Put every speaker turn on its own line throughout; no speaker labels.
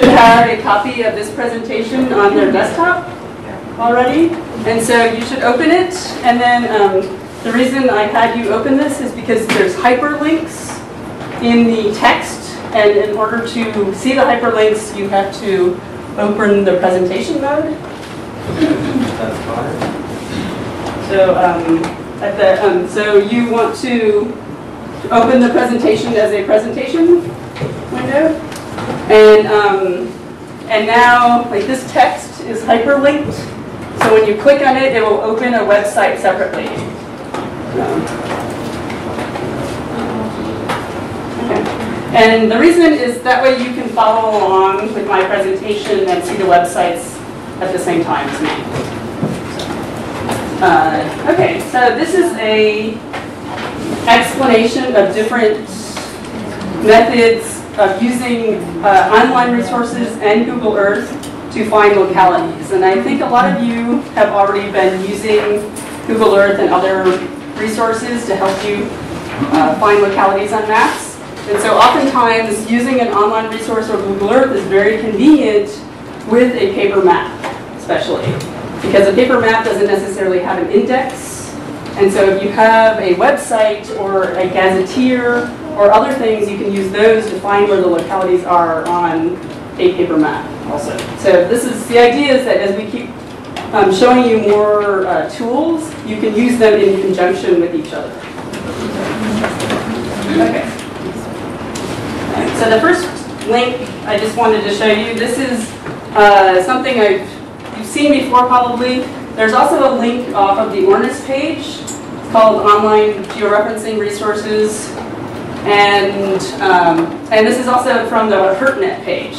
should have a copy of this presentation on their desktop already. And so you should open it, and then the reason I had you open this is because there's hyperlinks in the text, and in order to see the hyperlinks, you have to open the presentation mode.
That's fine.
So, so you want to open the presentation as a presentation window, and now like this text is hyperlinked. So when you click on it, it will open a website separately. Okay. And the reason is that way you can follow along with my presentation and see the websites at the same time as me. Okay, so this is a explanation of different methods of using online resources and Google Earth to find localities. And I think a lot of you have already been using Google Earth and other resources to help you find localities on maps. And so oftentimes using an online resource or Google Earth is very convenient with a paper map, especially. Because a paper map doesn't necessarily have an index. And so if you have a website or a gazetteer or other things, you can use those to find where the localities are on a paper map also. So this is, the idea is that as we keep showing you more tools, you can use them in conjunction with each other. Okay. So the first link I just wanted to show you, this is something you've seen before probably. There's also a link off of the ORNIS page. It's called Online Georeferencing Resources. And this is also from the HERTNet page.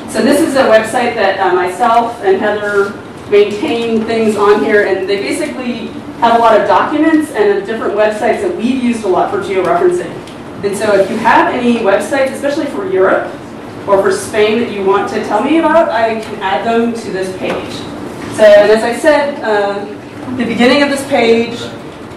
So this is a website that myself and Heather maintain things on here, and they basically have a lot of documents and different websites that we've used a lot for georeferencing. And so if you have any websites, especially for Europe or for Spain, that you want to tell me about, I can add them to this page. So, and as I said, the beginning of this page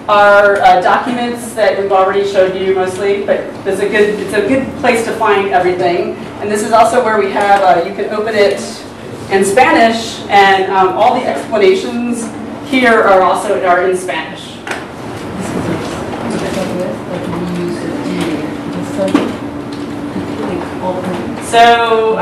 are documents that we've already showed you mostly, but it's a good place to find everything. And this is also where we have, you can open it in Spanish, and all the explanations here are also in Spanish. So,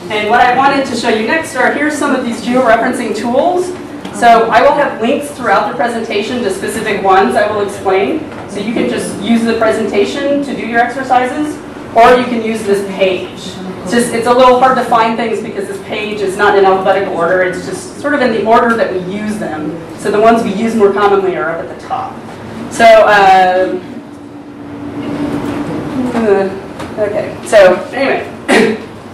and what I wanted to show you next are, here's some of these georeferencing tools. So I will have links throughout the presentation to specific ones I will explain. So you can just use the presentation to do your exercises, or you can use this page. It's a little hard to find things because this page is not in alphabetical order. It's just sort of in the order that we use them. So the ones we use more commonly are up at the top. So, okay. So anyway,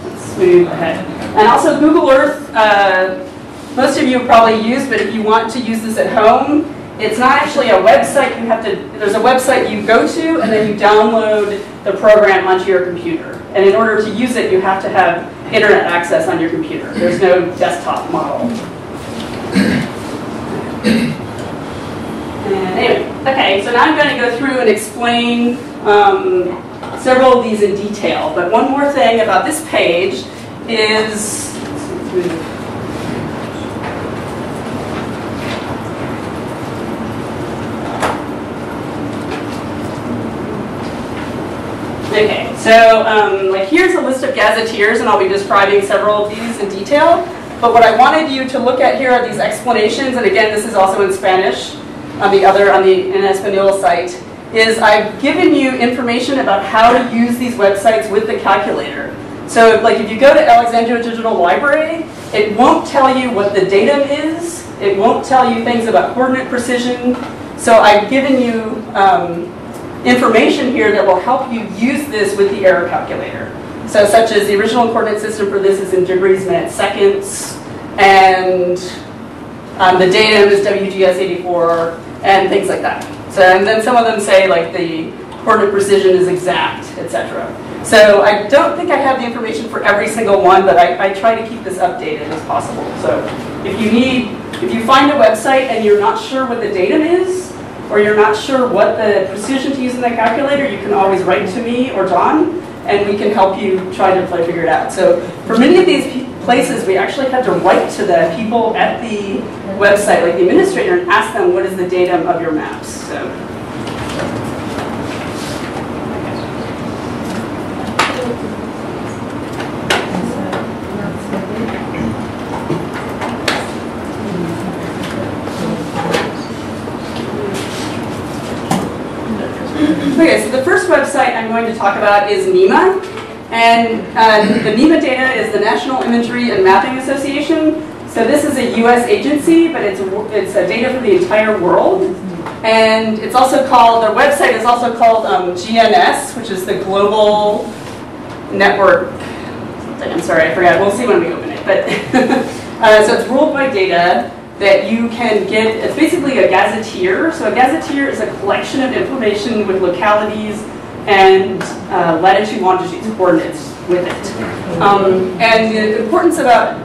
let's move ahead. And also Google Earth, most of you probably use, but if you want to use this at home, it's not actually a website. You have to, there's a website you go to, and then you download the program onto your computer. And in order to use it, you have to have internet access on your computer. There's no desktop model. And anyway, okay, so now I'm going to go through and explain several of these in detail. But one more thing about this page is, okay, so like here's a list of gazetteers, and I'll be describing several of these in detail. But what I wanted you to look at here are these explanations, and again, this is also in Spanish on the En Español site, is I've given you information about how to use these websites with the calculator. So like if you go to Alexandria Digital Library, it won't tell you what the datum is. It won't tell you things about coordinate precision. So I've given you information here that will help you use this with the error calculator. So such as the original coordinate system for this is in degrees, minutes, seconds, and the datum is WGS 84, and things like that. So, and then some of them say like the coordinate precision is exact, etc. So I don't think I have the information for every single one, but I try to keep this updated as possible. So if you find a website and you're not sure what the datum is, or you're not sure what the precision to use in the calculator, you can always write to me or John, and we can help you try to figure it out. So for many of these places, we actually had to write to the people at the website, like the administrator, and ask them what is the datum of your maps. So. Okay, so the first website I'm going to talk about is NEMA. And the NEMA data is the National Imagery and Mapping Association. So this is a US agency, but it's data for the entire world. And it's also called, their website is also called GNS, which is the Global Network. I'm sorry, I forgot. We'll see when we open it. But so it's worldwide data that you can get. It's basically a gazetteer. So a gazetteer is a collection of information with localities and latitude, longitude coordinates with it. And the importance about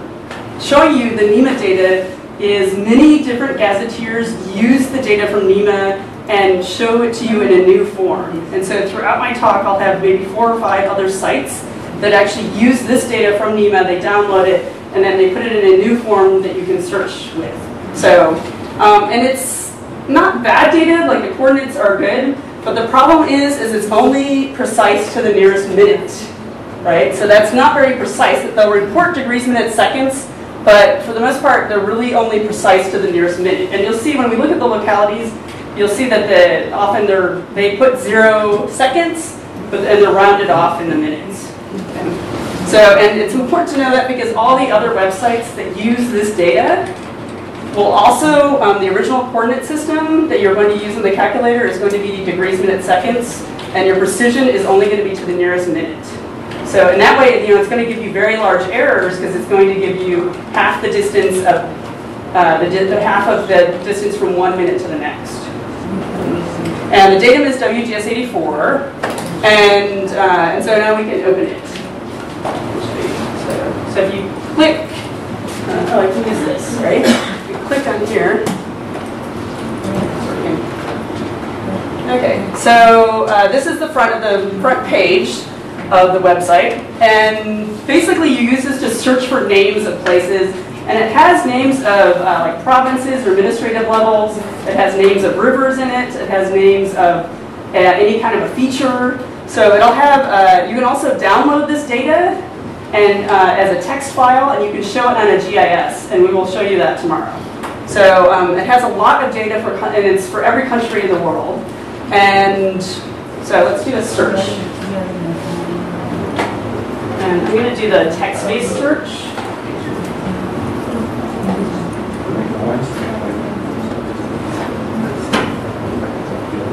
showing you the NEMA data is many different gazetteers use the data from NEMA and show it to you in a new form. And so throughout my talk, I'll have maybe 4 or 5 other sites that actually use this data from NEMA. They download it, and then they put it in a new form that you can search with. So, and it's not bad data, like the coordinates are good, but the problem is it's only precise to the nearest minute, right? So that's not very precise. They'll report degrees, minutes, seconds, but for the most part, they're really only precise to the nearest minute. And you'll see when we look at the localities, you'll see that often they put 0 seconds, and they're rounded off in the minutes. Okay. So, and it's important to know that because all the other websites that use this data will also, the original coordinate system that you're going to use in the calculator is going to be degrees, minutes, seconds, and your precision is only going to be to the nearest minute. So in that way, it's going to give you very large errors because it's going to give you half the distance of half of the distance from 1 minute to the next. And the datum is WGS84, and so now we can open it. So if you click, I can use this, right? If you click on here. Okay, so this is the front page of the website, and basically you use this to search for names of places, and it has names of like provinces or administrative levels. It has names of rivers in it. It has names of any kind of a feature. So it'll have. You can also download this data and as a text file, and you can show it on a GIS, and we will show you that tomorrow. So it has a lot of data and it's for every country in the world. And so let's do a search. And I'm going to do the text-based search.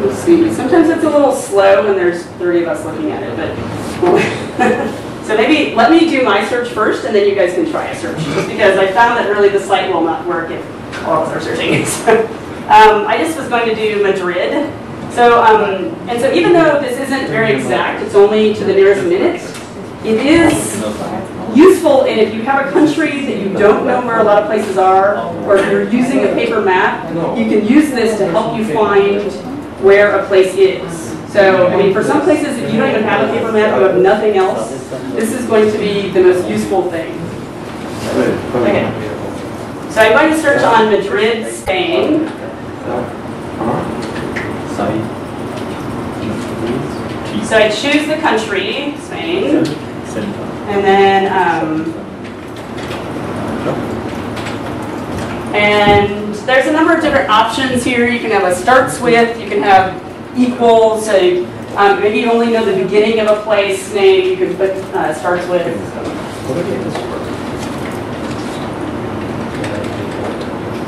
Let's see. Sometimes it's a little slow when there's 30 of us looking at it, but so maybe let me do my search first, and then you guys can try a search, just because I found that really the site will not work if all of us are searching. So, I just was going to do Madrid. So, and so even though this isn't very exact, it's only to the nearest minute, it is useful if you have a country that you don't know where a lot of places are, or if you're using a paper map, you can use this to help you find where a place is. So, I mean, for some places, if you don't even have a paper map, you have nothing else, this is going to be the most useful thing. Okay. So I'm going to search on Madrid, Spain. So I choose the country, Spain, and then, and there's a number of different options here. You can have a starts with, you can have equals, so maybe you only know the beginning of a place name, you can put starts with.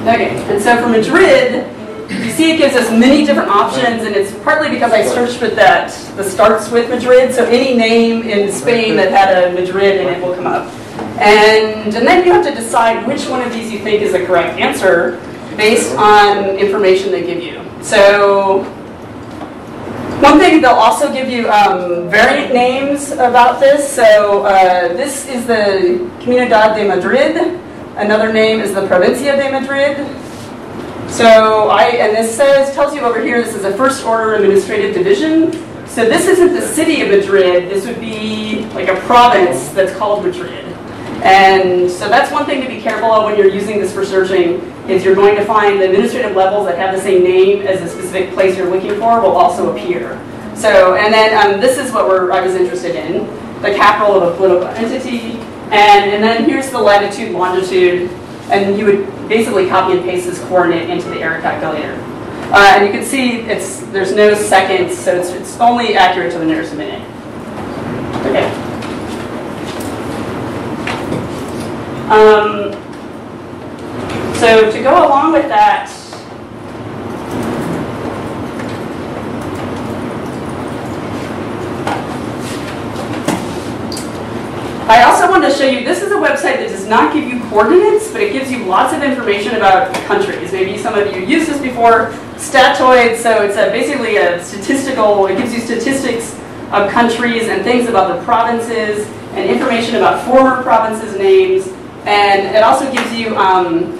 Okay, and so for Madrid, you see it gives us many different options, and it's partly because I searched with the starts with Madrid, so any name in Spain that had a Madrid in it will come up. And then you have to decide which one of these you think is the correct answer based on information they give you. So one thing, they'll also give you variant names about this. So this is the Comunidad de Madrid. Another name is the Provincia de Madrid. So and this tells you over here, this is a first order administrative division. So this isn't the city of Madrid. This would be like a province that's called Madrid. And so that's one thing to be careful of when you're using this for searching, is you're going to find the administrative levels that have the same name as the specific place you're looking for will also appear. So, and then this is what I was interested in, the capital of a political entity. And then here's the latitude, longitude, and you would basically copy and paste this coordinate into the error calculator. And you can see there's no seconds, so it's only accurate to the nearest minute. Okay. So to go along with that, I also want to show you, this is a website that does not give you coordinates, but it gives you lots of information about countries. Maybe some of you used this before. Statoid, so it's basically a statistical, it gives you statistics of countries and things about the provinces and information about former provinces' names. And it also gives you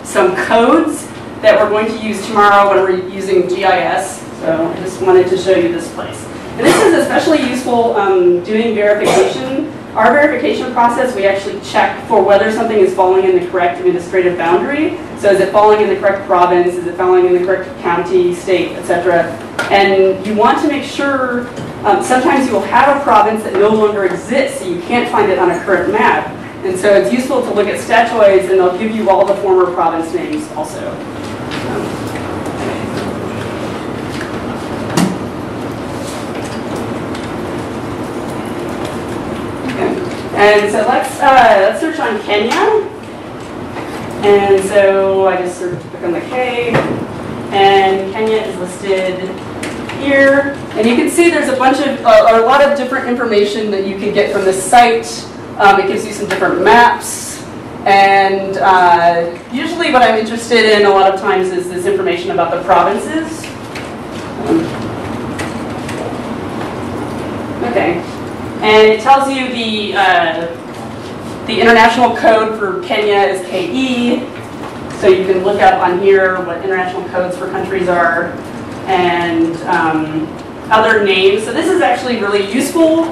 some codes that we're going to use tomorrow when we're using GIS. So I just wanted to show you this place. And this is especially useful doing verification. Our verification process, we actually check for whether something is falling in the correct administrative boundary. So is it falling in the correct province? Is it falling in the correct county, state, etc.? And you want to make sure, sometimes you will have a province that no longer exists, so you can't find it on a current map. And so it's useful to look at statoids, and they'll give you all the former province names also. And so let's search on Kenya. And so I just sort of click on the K, and Kenya is listed here. And you can see there's a bunch of, a lot of different information that you can get from this site. It gives you some different maps. And usually what I'm interested in a lot of times is this information about the provinces. Okay. And it tells you the international code for Kenya is KE. So you can look up on here what international codes for countries are, and other names. So this is actually really useful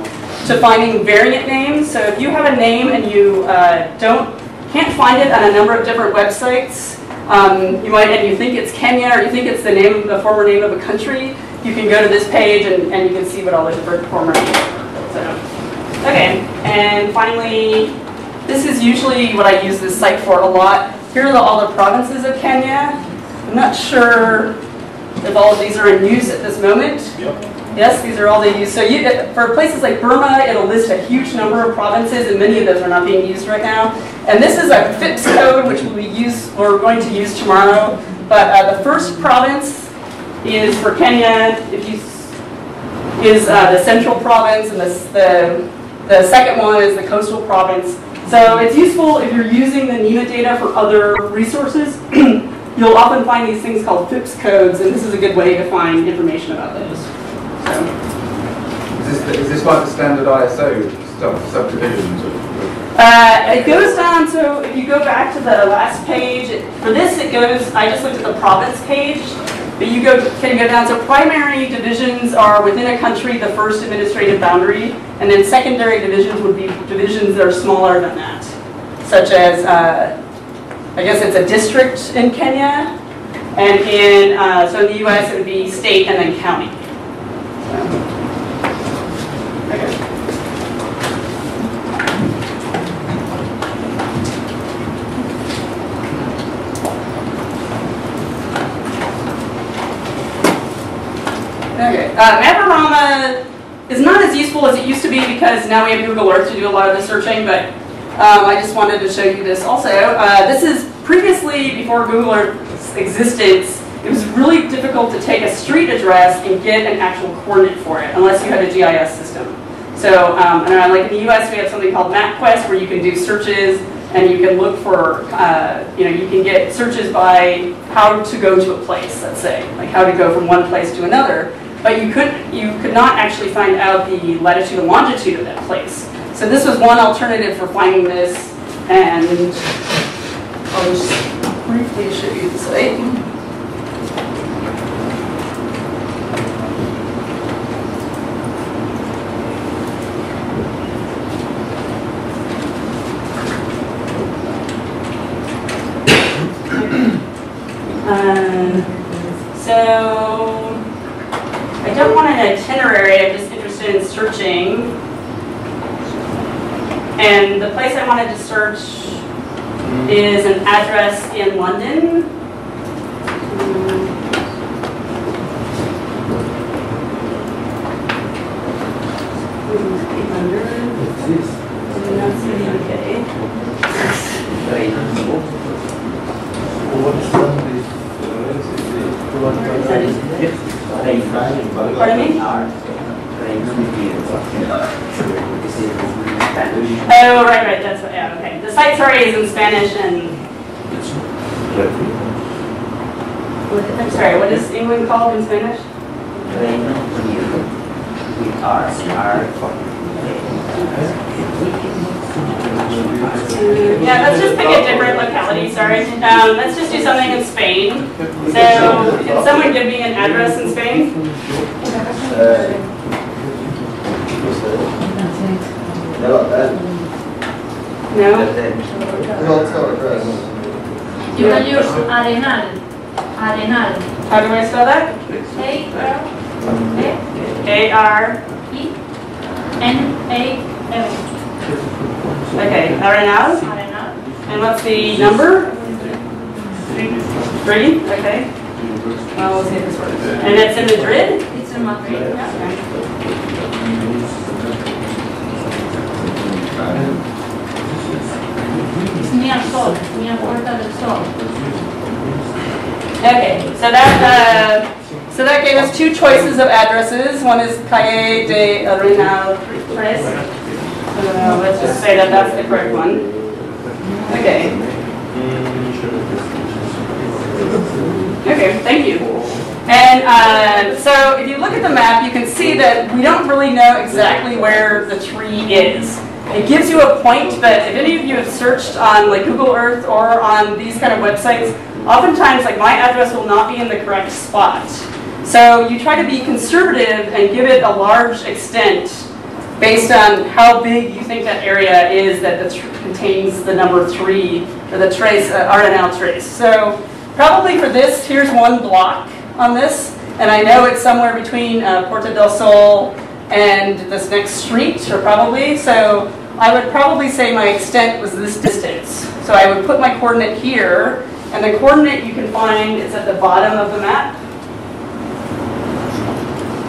to finding variant names. So if you have a name and you can't find it on a number of different websites, you think it's Kenya, or you think it's the former name of a country, you can go to this page and you can see what all the different former names are. So, okay, and finally, this is usually what I use this site for a lot. Here are all the provinces of Kenya. I'm not sure if all of these are in use at this moment.
Yep.
Yes, these are all they use. So for places like Burma, it'll list a huge number of provinces, and many of those are not being used right now. And this is a GBIFS code, which we're going to use tomorrow. But the first province is for Kenya. Is the central province, and the second one is the coastal province. So it's useful if you're using the NEMA data for other resources. You'll often find these things called GBIFS codes, and this is a good way to find information about those. So.
Is this like the standard ISO subdivisions?
It goes down, so if you go back to the last page, for this it goes, I just looked at the province page. But you can go down, so primary divisions are within a country the first administrative boundary, and then secondary divisions would be divisions that are smaller than that, such as, I guess it's a district in Kenya, and so in the US it would be state and then county. So, okay. Okay, Mapperama is not as useful as it used to be because now we have Google Earth to do a lot of the searching, but I just wanted to show you this also. This is previously, before Google Earth's existence, it was really difficult to take a street address and get an actual coordinate for it unless you had a GIS system. So, like in the US, we have something called MapQuest where you can do searches and you can look for, you can get searches by how to go to a place, let's say, like how to go from one place to another. But you could not actually find out the latitude and longitude of that place. So this was one alternative for finding this, and I'll just briefly show you the site. an itinerary. I'm just interested in searching. And the place I wanted to search is an address in London. Pardon me? Oh, right, that's what, yeah, okay. The site, sorry, is in Spanish and... I'm sorry, what is England called in Spanish? Yeah, let's just pick a different locality, sorry. Let's just do something in Spain. So, can someone give me an address in Spain? No?
You can use Arenal. Arenal.
How do I spell that? A-R-E-N-A-L. Okay, Arenal. And what's the number? 3? Okay. Well, we'll see if this works. And it's in Madrid?
It's in Madrid. It's near Sol, near Puerta del Sol.
Okay, so that gave us 2 choices of addresses. One is Calle de Arenal 3. Let's just say that that's the correct one. Okay. Okay, thank you. And so if you look at the map, you can see that we don't really know exactly where the tree is. It gives you a point, but if any of you have searched on like Google Earth or on these kind of websites, oftentimes like my address will not be in the correct spot. So you try to be conservative and give it a large extent based on how big you think that area is that contains the number 3 or the trace, Arenal trace. So probably for this, here's 1 block on this, and I know it's somewhere between Puerta del Sol and this next street, or probably. So I would probably say my extent was this distance. So I would put my coordinate here, and the coordinate you can find is at the bottom of the map.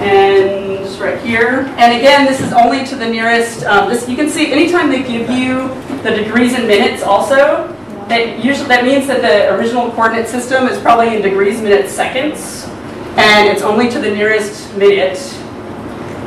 And just right here. And again, this is only to the nearest, you can see anytime they give you the degrees and minutes also, that means that the original coordinate system is probably in degrees, minutes, seconds, and it's only to the nearest minute.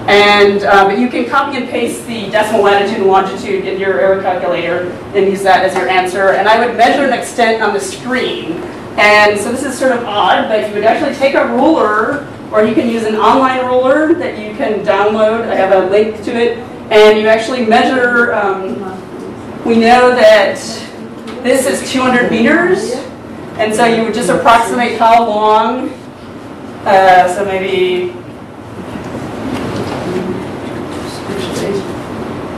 And but you can copy and paste the decimal latitude and longitude in your error calculator and use that as your answer. And I would measure an extent on the screen. And so this is sort of odd, but you would actually take a ruler, or you can use an online ruler that you can download. I have a link to it. And you actually measure, we know that this is 200 meters. And so you would just approximate how long, so maybe,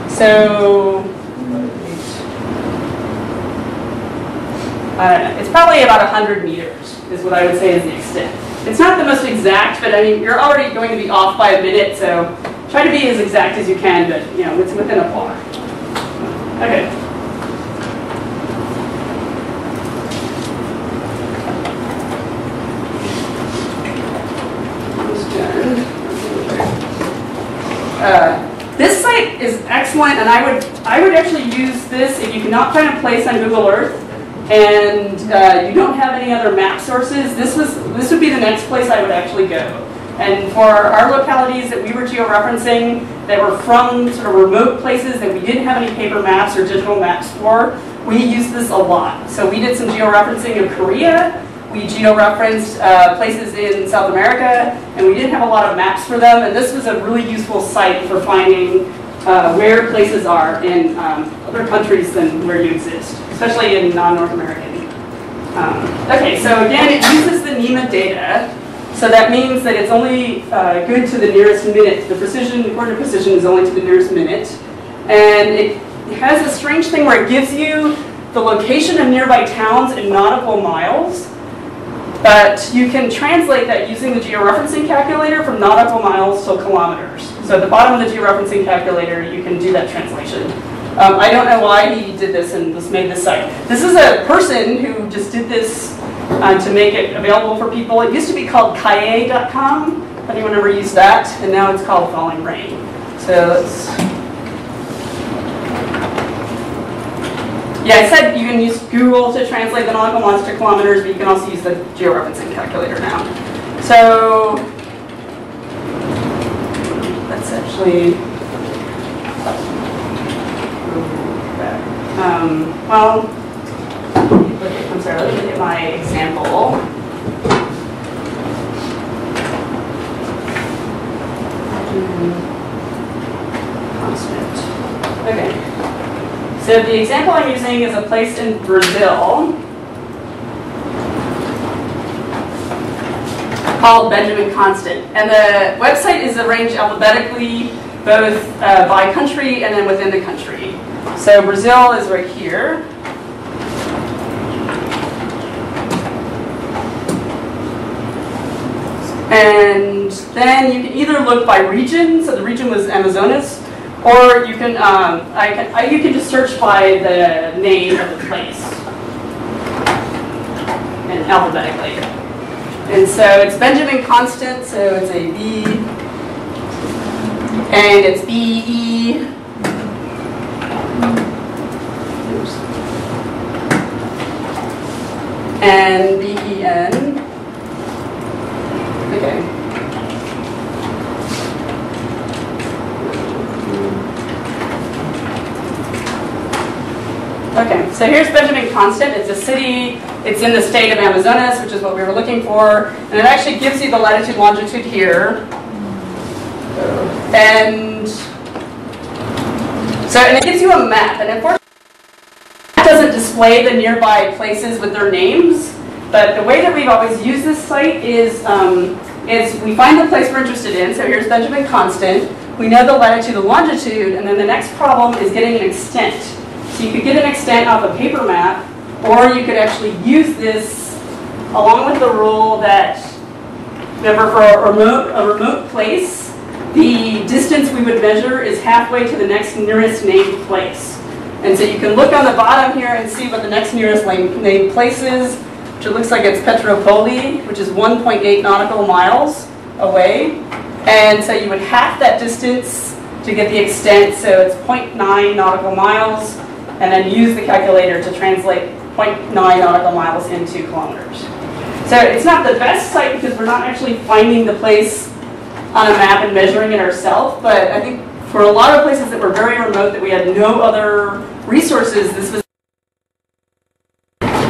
so, I don't know, it's probably about 100 meters is what I would say is the extent. It's not the most exact, but I mean, you're already going to be off by a minute, so try to be as exact as you can, but you know, it's within a block. Okay. This site is excellent, and I would actually use this if you cannot find a place on Google Earth and you don't have any other map sources. This would be the next place I would actually go. And for our localities that we were georeferencing that were from sort of remote places that we didn't have any paper maps or digital maps for, we used this a lot. So we did some georeferencing of Korea. We georeferenced places in South America, and we didn't have a lot of maps for them, and this was a really useful site for finding where places are in other countries than where you exist, especially in non-North American. Okay, so again, it uses the NEMA data, so that means that it's only good to the nearest minute. The precision, the coordinate precision is only to the nearest minute, and it has a strange thing where it gives you the location of nearby towns in nautical miles. But you can translate that using the georeferencing calculator from nautical miles to kilometers. So at the bottom of the georeferencing calculator, you can do that translation. I don't know why he did this and just made this site. This is a person who just did this to make it available for people. It used to be called kaye.com. Anyone ever used that? And now it's called Falling Rain. So let's... Yeah, I said you can use Google to translate the nautical miles to kilometers, but you can also use the georeferencing calculator now. So let's actually... well, I'm sorry, let me look at my example. Constant. Okay. So the example I'm using is a place in Brazil called Benjamin Constant. And the website is arranged alphabetically, both by country and then within the country. So Brazil is right here. And then you can either look by region, so the region was Amazonas, or you can you can just search by the name of the place, and alphabetically. And so it's Benjamin Constant, so it's a B, and it's B-E. And B-E-N. Okay. Okay, so here's Benjamin Constant. It's a city, it's in the state of Amazonas, which is what we were looking for. And it actually gives you the latitude, longitude here. And so, and it gives you a map. And unfortunately, it doesn't display the nearby places with their names. But the way that we've always used this site is we find the place we're interested in. So here's Benjamin Constant. We know the latitude and longitude, and then the next problem is getting an extent. So you could get an extent off a paper map, or you could actually use this along with the rule that, remember, for a remote place, the distance we would measure is halfway to the next nearest named place. And so you can look on the bottom here and see what the next nearest named place is, which it looks like it's Petropoli, which is 1.8 nautical miles away. And so you would half that distance to get the extent, so it's 0.9 nautical miles, and then use the calculator to translate 0.9 nautical miles into kilometers. So it's not the best site because we're not actually finding the place on a map and measuring it ourselves, but I think for a lot of places that were very remote that we had no other resources, this was...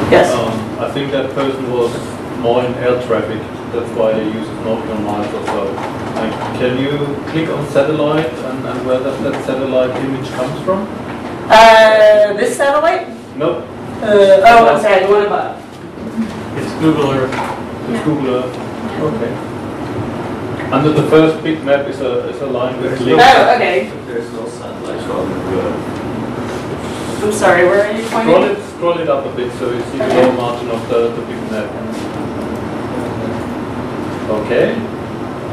Yes?
I think that person was more in air traffic, that's why they use nautical miles or so. Can you click on satellite and where does that satellite image comes from?
This satellite?
Nope.
Oh, I'm sorry, the one above.
It's Google Earth. It's Google Earth. Okay. Under the first big map is a line with links.
Oh, okay.
There's no satellite on the
I'm sorry, where are you pointing?
Scroll it up a bit so you see the lower margin of the big map. Okay.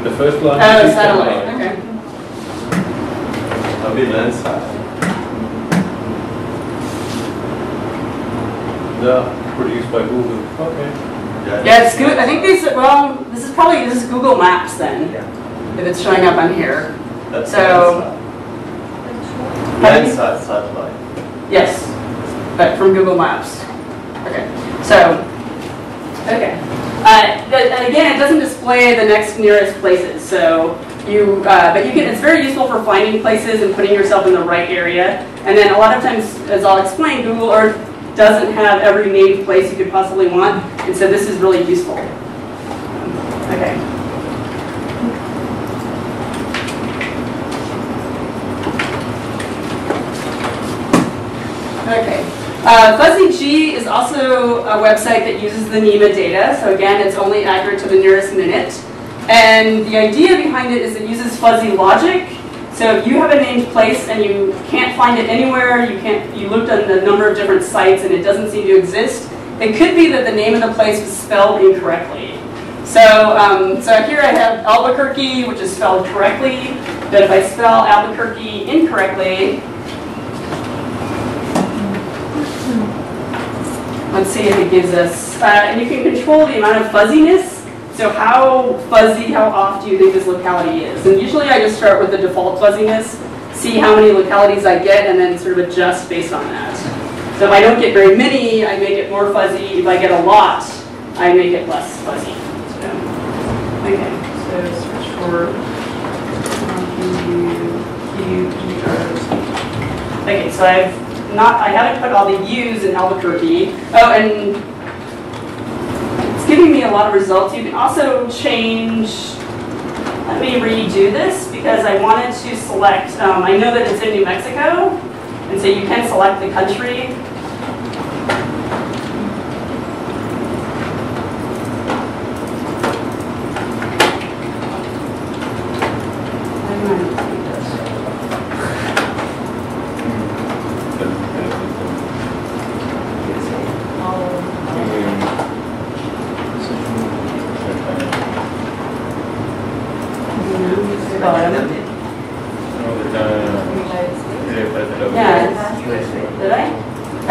The first line is
satellite. Okay.
I'll be landside.
Yeah, produced by Google. Okay.
Yeah, it's good. I think these. Well, this is Google Maps then.
Yeah.
If it's showing up on here.
That's
so.
Landside satellite.
Yes, but from Google Maps. Okay. So. Okay. And again, it doesn't display the next nearest places. So you, but you can. It's very useful for finding places and putting yourself in the right area. And then a lot of times, as I'll explain, Google Earth doesn't have every named place you could possibly want, and so this is really useful. Okay. Okay. Fuzzy G is also a website that uses the NEMA data, so again, it's only accurate to the nearest minute. And the idea behind it is it uses fuzzy logic. So if you have a named place and you can't find it anywhere, you looked at a number of different sites and it doesn't seem to exist, it could be that the name of the place was spelled incorrectly. So, so here I have Albuquerque, which is spelled correctly, but if I spell Albuquerque incorrectly, let's see if it gives us, and you can control the amount of fuzziness. So how fuzzy, how off do you think this locality is? And usually I just start with the default fuzziness, see how many localities I get, and then sort of adjust based on that. So if I don't get very many, I make it more fuzzy. If I get a lot, I make it less fuzzy. So, okay, so search for okay, so I haven't put all the U's in Albuquerque. Oh, and it's giving me a lot of results. You can also change, let me redo this because I wanted to select, I know that it's in New Mexico, and so you can select the country.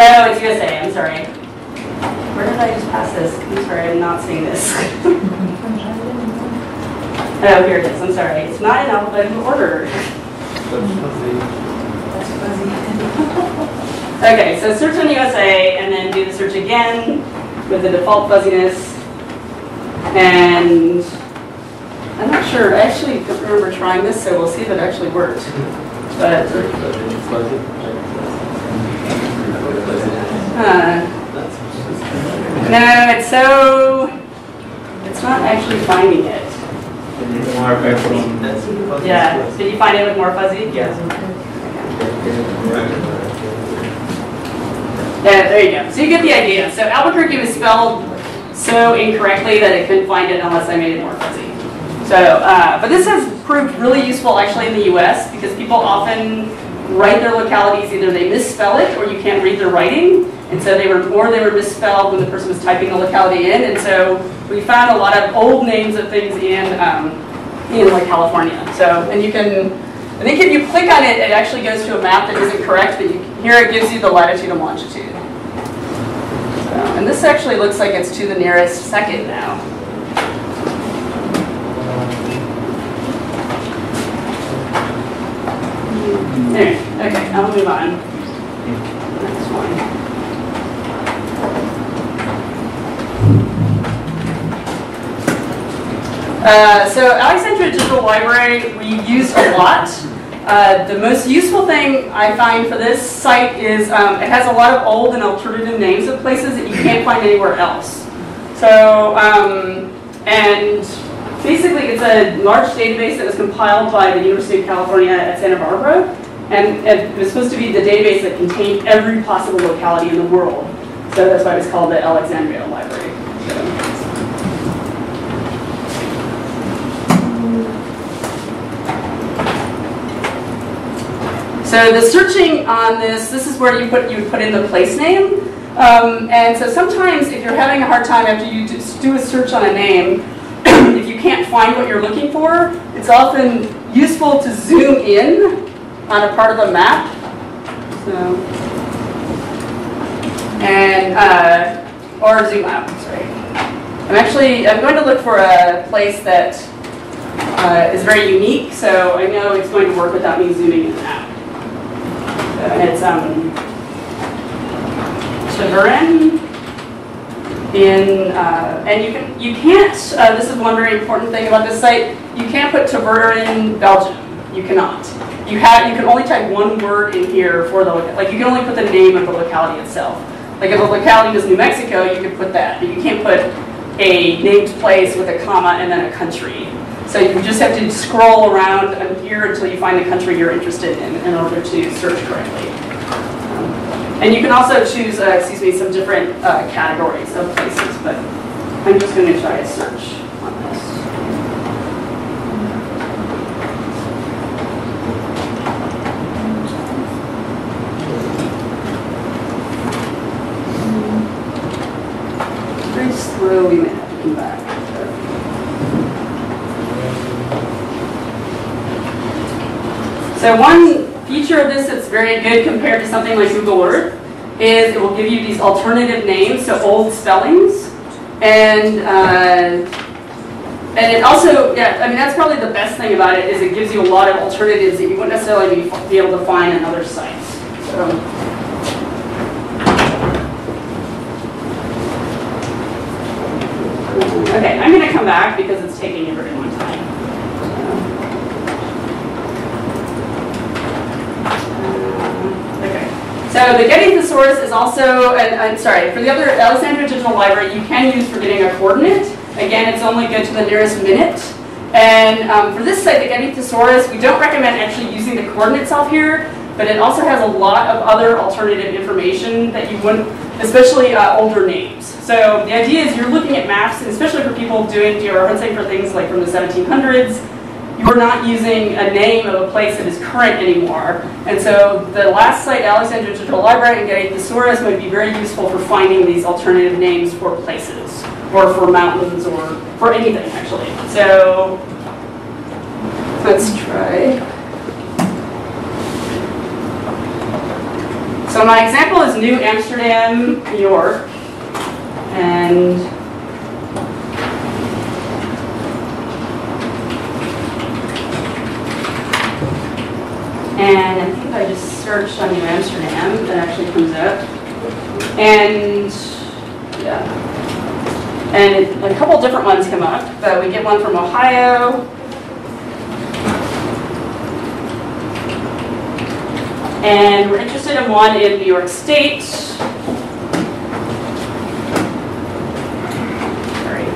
Oh, it's USA, I'm sorry. Where did I just pass this? I'm sorry, I'm not seeing this. Oh, here it is, I'm sorry. It's not in alphabetical order. Okay, so search on USA and then do the search again with the default fuzziness. And I'm not sure, I actually don't remember trying this, so we'll see if it actually worked. But no, it's not actually finding it. Yeah, did you find it with more fuzzy? Yeah. Yeah, there you go. So you get the idea. So Albuquerque was spelled so incorrectly that it couldn't find it unless I made it more fuzzy. So, but this has proved really useful actually in the US because people often write their localities, either they misspell it or you can't read their writing. And so they were misspelled when the person was typing the locality in. And so we found a lot of old names of things in like California. So, and you can, I think if you click on it, it actually goes to a map that isn't correct, but here it gives you the latitude and longitude. So, and this actually looks like it's to the nearest second now. There, okay, I'll move on. Next one. So Alexandria Digital Library we use a lot. The most useful thing I find for this site is it has a lot of old and alternative names of places that you can't find anywhere else. So, and basically it's a large database that was compiled by the University of California at Santa Barbara. And it was supposed to be the database that contained every possible locality in the world. So that's why it was called the Alexandria Library. So the searching on this is where you would put in the place name. And so sometimes if you're having a hard time after you do a search on a name, if you can't find what you're looking for, it's often useful to zoom in on a part of the map. So, and, or zoom out, sorry. I'm going to look for a place that is very unique, so I know it's going to work without me zooming in and out. So, and it's Tiburon and you can't, this is one very important thing about this site, you can't put Tiburon, Belgium. You cannot. You can only type one word in here for the, like you can only put the name of the locality itself. Like if a locality was New Mexico, you could put that, but you can't put a named place with a comma and then a country. So you just have to scroll around here until you find the country you're interested in order to search correctly. And you can also choose, some different categories of places, but I'm just going to try a search on this. So one feature of this that's very good compared to something like Google Earth is it will give you these alternative names, so old spellings. And it also, yeah, I mean, that's probably the best thing about it is it gives you a lot of alternatives that you wouldn't necessarily be able to find in other sites. So, okay, I'm going to come back because it's taking a very long time. Okay, so the getting thesaurus is also, sorry, for the other Alexandria Digital Library, you can use for getting a coordinate. Again, it's only good to the nearest minute. And for this site, the getting thesaurus, we don't recommend actually using the coordinates off here, but it also has a lot of other alternative information that you wouldn't, especially older names. So the idea is you're looking at maps, and especially for people doing georeferencing for things like from the 1700s, you're not using a name of a place that is current anymore. And so the last site, Alexandria Digital Library, and getting thesaurus would be very useful for finding these alternative names for places, or for mountains, or for anything, actually. So let's try. So my example is New Amsterdam, New York, and I think I just searched on New Amsterdam, that actually comes up, and yeah. And a couple different ones come up, but we get one from Ohio. And we're interested in one in New York State. Sorry.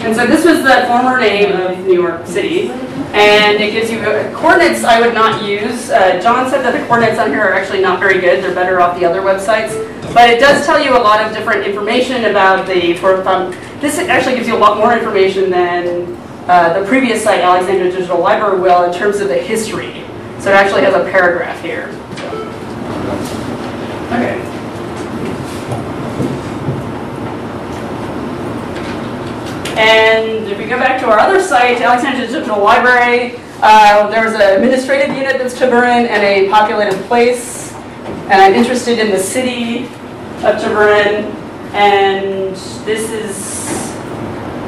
And so this was the former name of New York City. And it gives you coordinates I would not use. John said that the coordinates on here are actually not very good. They're better off the other websites. But it does tell you a lot of different information about the, this actually gives you a lot more information than the previous site, Alexandria Digital Library, will in terms of the history. So it actually has a paragraph here. Okay. And if we go back to our other site, Alexandria Digital Library, there was an administrative unit that's Tiburon and a populated place. And I'm interested in the city of Tiburon, and this is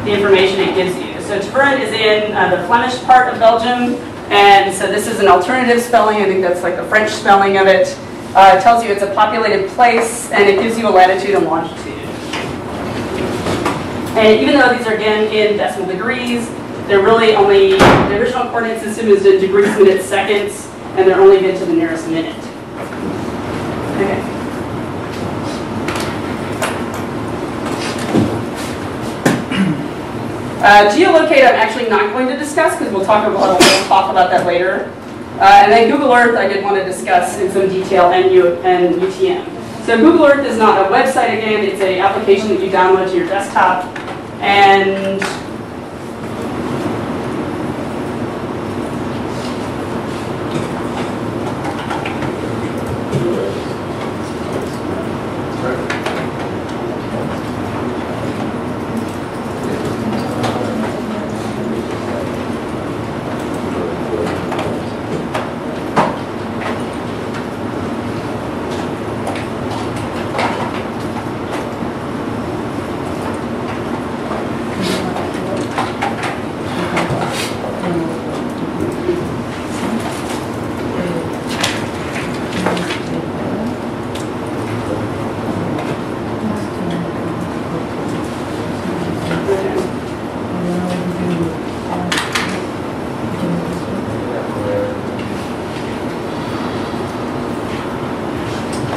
the information it gives you. So Tiburon is in the Flemish part of Belgium, and so this is an alternative spelling. I think that's like the French spelling of it. It tells you it's a populated place, and it gives you a latitude and longitude. And even though these are, again, in decimal degrees, they're really only, the original coordinate system is in degrees, minutes, seconds, and they're only good to the nearest minute. Okay. Geolocate I'm actually not going to discuss because we'll talk about that later. And then Google Earth I did want to discuss in some detail, and UTM. So Google Earth is not a website again, it's an application that you download to your desktop. And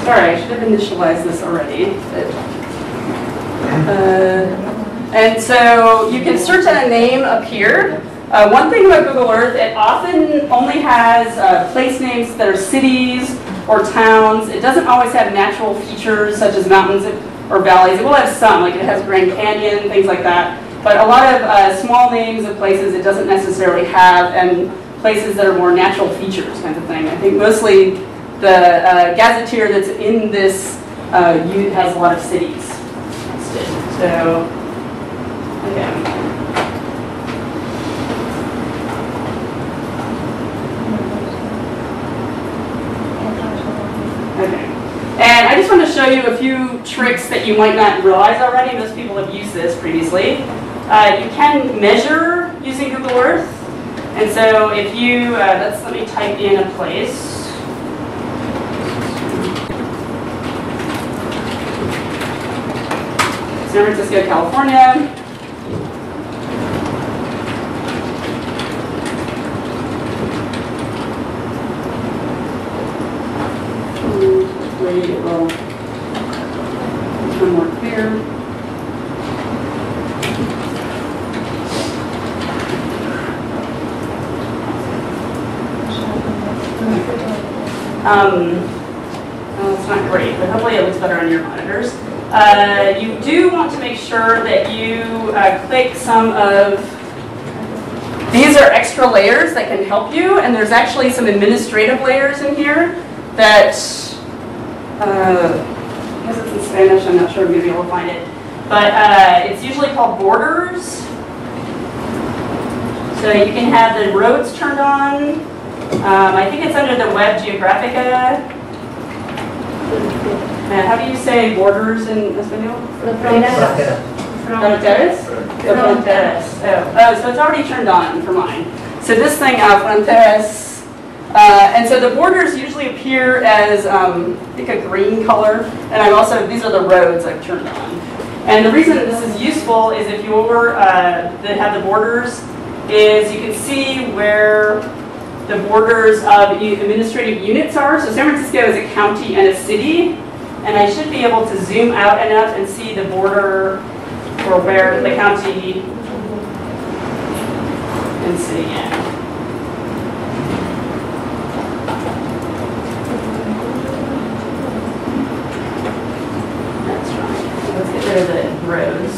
sorry, I should have initialized this already. And so you can search on a name up here. One thing about Google Earth, it often only has place names that are cities or towns. It doesn't always have natural features such as mountains or valleys. It will have some, like it has Grand Canyon, things like that. But a lot of small names of places it doesn't necessarily have, and places that are more natural features kind of thing. I think mostly the gazetteer that's in this has a lot of cities. So, okay. Okay. And I just want to show you a few tricks that you might not realize already. Most people have used this previously. You can measure using Google Earth. And so if you, let me type in a place. San Francisco, California. Maybe it will become more clear. Well, it's not great, but hopefully it looks better on your monitors. You do want to make sure that you click some of, these are extra layers that can help you, and there's actually some administrative layers in here that, because it's in Spanish, I'm not sure I'm going to be able to find it, but it's usually called borders. So you can have the roads turned on. I think it's under the Web Geográfica. How do you say borders in Espanol? Fronteras. Fronteras. Oh, so it's already turned on for mine. So this thing, Fronteras, and so the borders usually appear as, I think, a green color. And I'm also, these are the roads I've turned on. And the reason that this is useful is if you're, that have the borders, is you can see where the borders of administrative units are. So San Francisco is a county and a city, and I should be able to zoom out enough and see the border for where the county and city end. That's right. Let's get rid of the roads.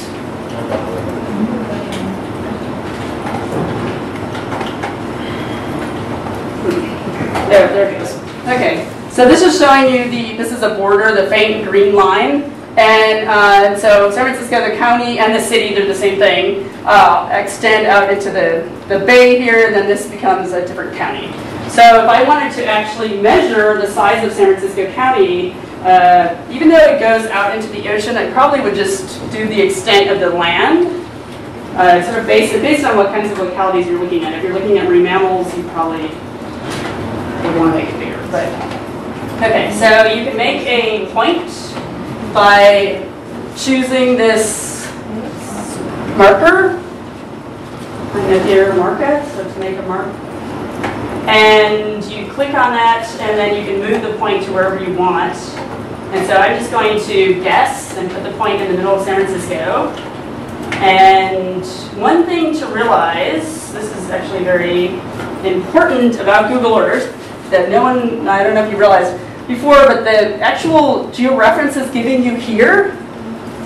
There it goes. Okay, so this is showing you this is a border, the faint green line. And so San Francisco, the county, and the city do the same thing, extend out into the bay here, and then this becomes a different county. So if I wanted to actually measure the size of San Francisco County, even though it goes out into the ocean, I probably would just do the extent of the land, sort of based on what kinds of localities you're looking at. If you're looking at marine mammals, you probably would want to make it bigger. But okay, so you can make a point by choosing this marker. I'm going to here mark it, so to make a mark. And you click on that, and then you can move the point to wherever you want. And so I'm just going to guess and put the point in the middle of San Francisco. And one thing to realize, this is actually very important about Google Earth, that no one, I don't know if you realized before, but the actual georeferences giving you here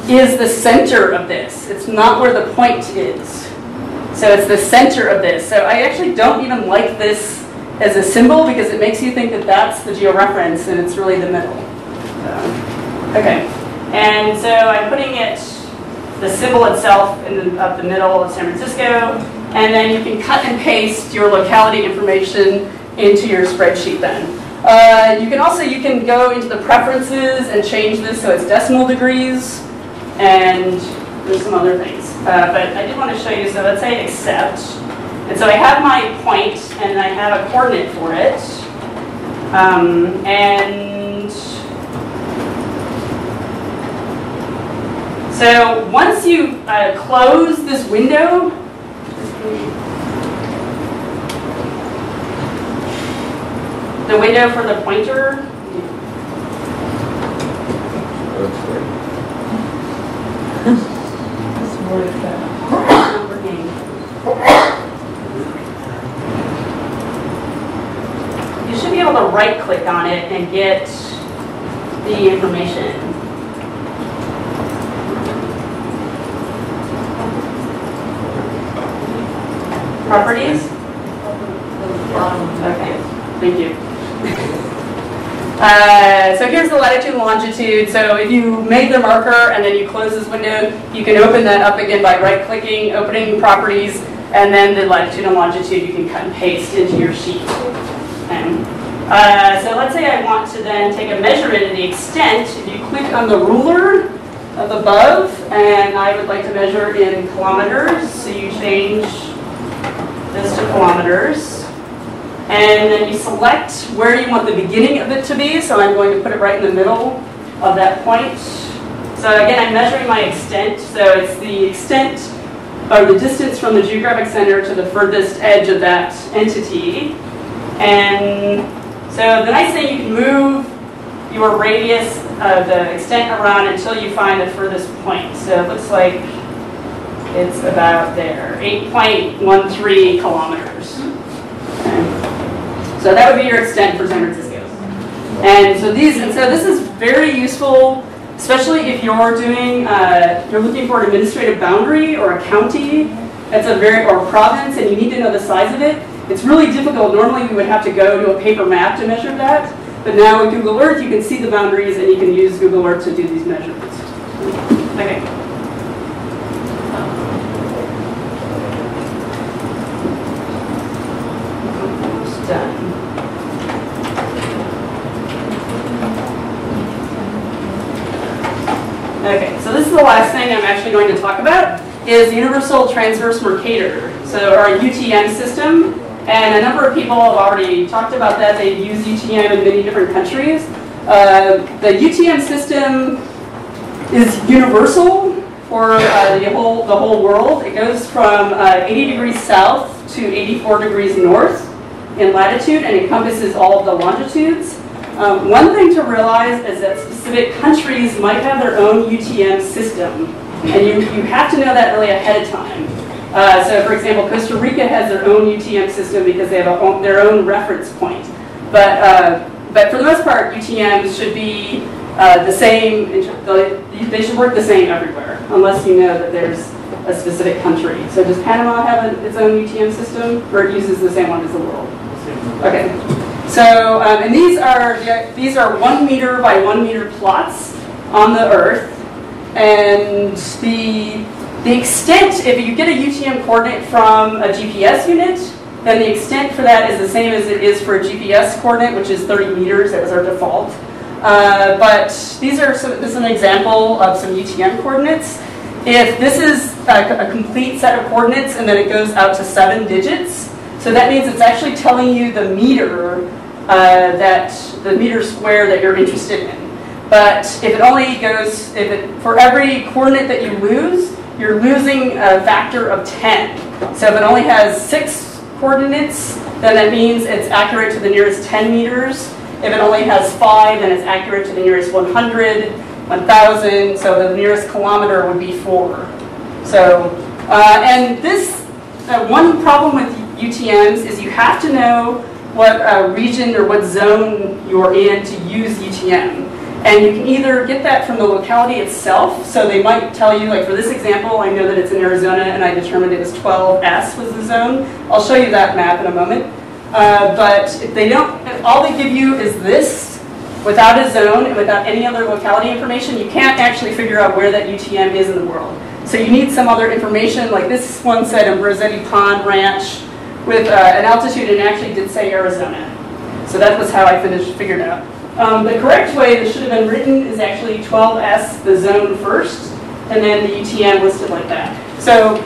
is the center of this. It's not where the point is. So it's the center of this. So I actually don't even like this as a symbol because it makes you think that that's the georeference and it's really the middle. So, okay, and so I'm putting it, the symbol itself in up the middle of San Francisco, and then you can cut and paste your locality information into your spreadsheet then. You can go into the preferences and change this so it's decimal degrees, and there's some other things. But I did want to show you, so let's say accept. And so I have my point, and I have a coordinate for it. And so once you close this window, the window for the pointer. You should be able to right click on it and get the information. Properties? Okay, thank you. So here's the latitude and longitude. So if you made the marker and then you close this window, you can open that up again by right-clicking, opening properties, and then the latitude and longitude you can cut and paste into your sheet. So let's say I want to then take a measurement of the extent. If you click on the ruler up above, and I would like to measure in kilometers, so you change this to kilometers. And then you select where you want the beginning of it to be, so I'm going to put it right in the middle of that point. So again, I'm measuring my extent, so it's the extent, or the distance from the geographic center to the furthest edge of that entity. And so the nice thing, you can move your radius of the extent around until you find the furthest point. So it looks like it's about there, 8.13 kilometers. So that would be your extent for San Francisco. And so this is very useful, especially if you're doing, you're looking for an administrative boundary or a county, or province, and you need to know the size of it. It's really difficult. Normally we would have to go to a paper map to measure that, but now with Google Earth you can see the boundaries and you can use Google Earth to do these measurements. Okay. Almost done. Okay, so this is the last thing I'm actually going to talk about, is Universal Transverse Mercator, so our UTM system. And a number of people have already talked about that. They use UTM in many different countries. The UTM system is universal for the whole world. It goes from 80 degrees south to 84 degrees north in latitude and encompasses all of the longitudes. One thing to realize is that specific countries might have their own UTM system, and you have to know that really ahead of time. So for example, Costa Rica has their own UTM system because they have their own reference point. But for the most part, UTMs should be the same, they should work the same everywhere, unless you know that there's a specific country. So does Panama have its own UTM system, or it uses the same one as the world? Okay. So, and these are 1 meter by 1 meter plots on the Earth, and the extent, if you get a UTM coordinate from a GPS unit, then the extent for that is the same as it is for a GPS coordinate, which is 30 meters. That was our default. But this is an example of some UTM coordinates. If this is a complete set of coordinates and then it goes out to 7 digits, so that means it's actually telling you the meter, the meter square that you're interested in. But if it only goes, for every coordinate that you lose, you're losing a factor of 10. So if it only has 6 coordinates, then that means it's accurate to the nearest 10 meters. If it only has 5, then it's accurate to the nearest 100, 1,000. So the nearest kilometer would be 4. So, and this, one problem with UTMs is you have to know what region or what zone you're in to use UTM. And you can either get that from the locality itself, so they might tell you, like for this example, I know that it's in Arizona and I determined it was 12S was the zone. I'll show you that map in a moment. But if they don't, all they give you is this, without a zone and without any other locality information, you can't actually figure out where that UTM is in the world. So you need some other information, like this one said Ambrosetti Pond Ranch with an altitude, and actually did say Arizona. So that was how I figured out. The correct way that should have been written is actually 12S, the zone first, and then the UTM listed like that. So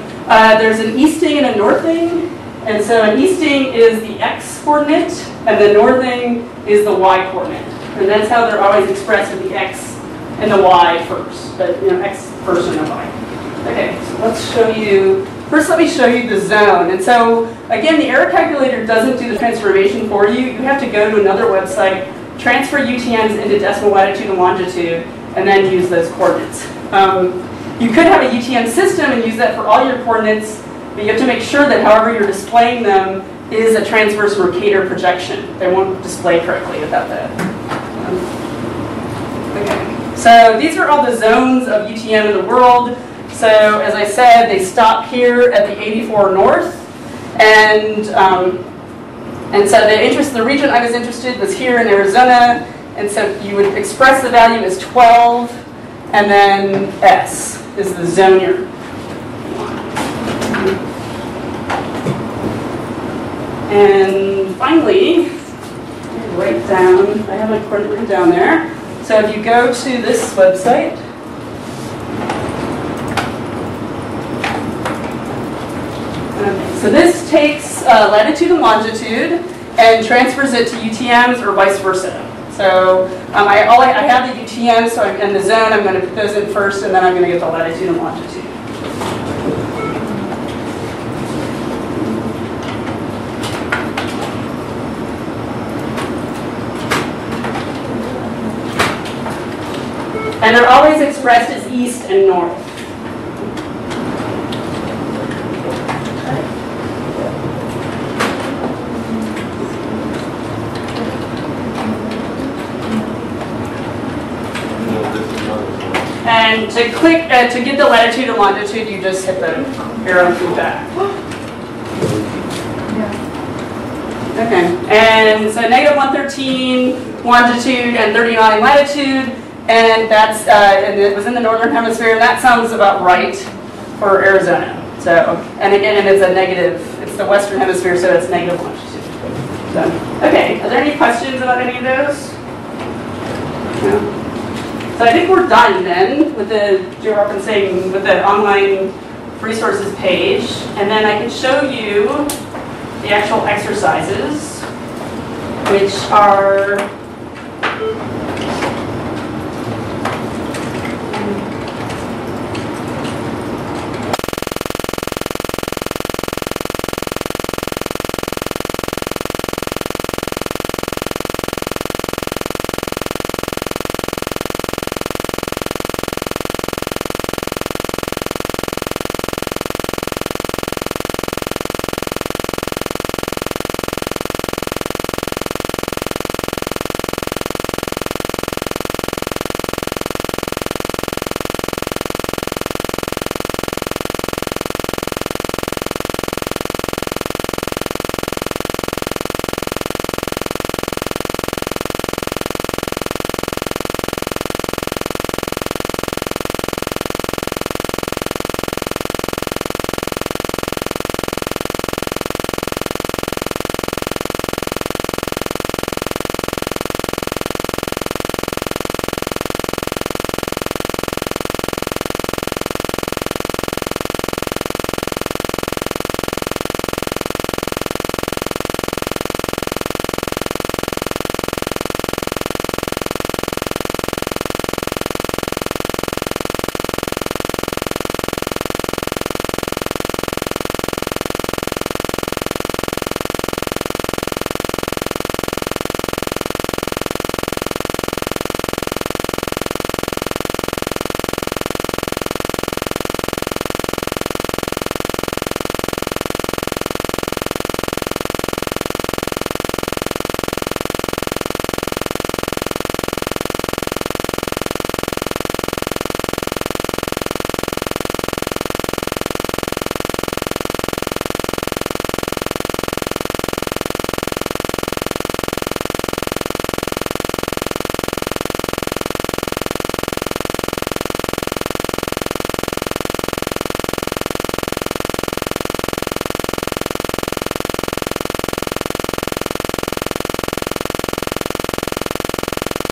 there's an easting and a northing, and so an easting is the X coordinate, and the northing is the Y coordinate. And that's how they're always expressed with the X and the Y first, but X first and the Y. Okay, so let's show you, first let me show you the zone. And so again, the error calculator doesn't do the transformation for you. You have to go to another website, transfer UTMs into decimal latitude and longitude, and then use those coordinates. You could have a UTM system and use that for all your coordinates, but you have to make sure that however you're displaying them is a transverse Mercator projection. They won't display correctly without that. Okay, so these are all the zones of UTM in the world. So as I said, they stop here at the 84 north, and so the region I was interested was here in Arizona, And so you would express the value as 12, and then S is the zone you're. And finally, write down, I have a coordinate written down there. So if you go to this website, so this takes latitude and longitude and transfers it to UTMs or vice versa. So I have the UTM, so I'm in the zone. I'm going to put those in first, and then I'm going to get the latitude and longitude. And they're always expressed as east and north. And to click, to get the latitude and longitude, you just hit the arrow through that. Okay, and so -113 longitude and 39 latitude, and that's and it was in the northern hemisphere. And that sounds about right for Arizona. So, and again, it's a negative. It's the western hemisphere, so it's negative longitude. So, okay, are there any questions about any of those? No? So I think we're done then with the georeferencing, with the online resources page, and then I can show you the actual exercises, which are